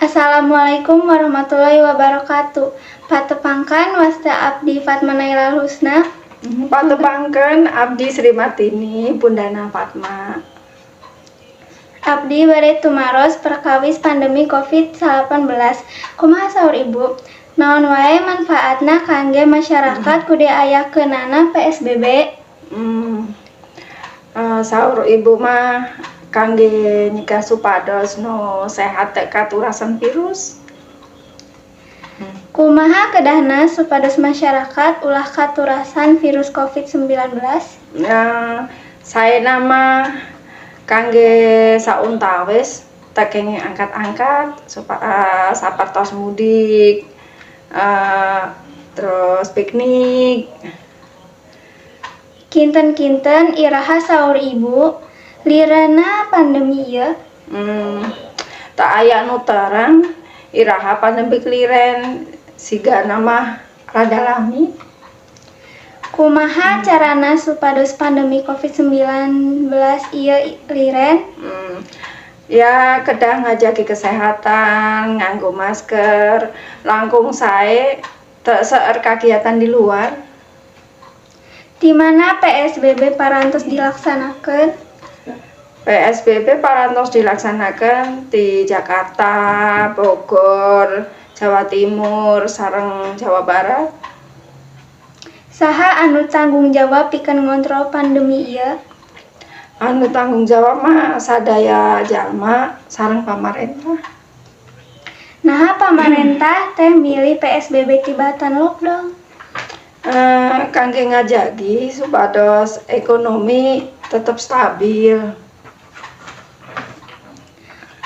Assalamualaikum warahmatullahi wabarakatuh. Patepangkan wasta abdi Fatma Nailal Husna. Patepangken abdi Sri Martini Bundana Fatma. Abdi bade tumaros perkawis pandemi COVID-19. Kumaha saur Ibu? Naon wae manfaatna kangge masyarakat kudu ayakeunana PSBB? Saur ibu mah kangge nyegah supados nu sehat teh katurasan virus. Kumaha kedahna supados masyarakat ulah katurasan virus COVID-19? Saya nama kangge sauntawis teh kenging angkat-angkat sapertos mudik, terus piknik. Kinten-kinten iraha saur Ibu, lirana pandemi ieu? Tak aya nu terang iraha pandemi kliren sigana mah rada lami. Kumaha carana supados pandemi COVID-19 ieu liren? Ya kedah ngajaki kesehatan, nganggo masker, langkung sae teu seueur kagiatan di luar. Di mana PSBB parantos dilaksanakeun? PSBB parantos dilaksanakan di Jakarta, Bogor, Jawa Timur, sareng Jawa Barat. Saha anu tanggung jawab pikeun ngontrol pandemi ieu? Anu tanggung jawab mah sadaya jalma sareng pamarentah. Naha pamarentah teh milih PSBB tibatan lockdown? Kangge ngajagi supados ekonomi tetap stabil.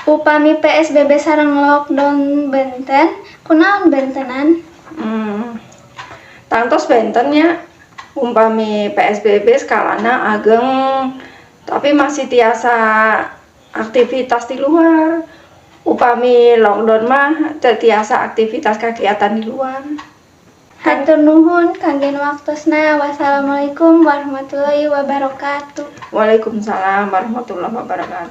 Upami PSBB sareng lockdown benten, kunaon bentenan? Tangtos bentennya umpami PSBB skalana ageng tapi masih tiasa aktivitas di luar. Upami lockdown mah teu tiasa aktivitas kegiatan di luar. Hatur nuhun kangge waktosna. Wassalamualaikum warahmatullahi wabarakatuh. Waalaikumsalam warahmatullahi wabarakatuh.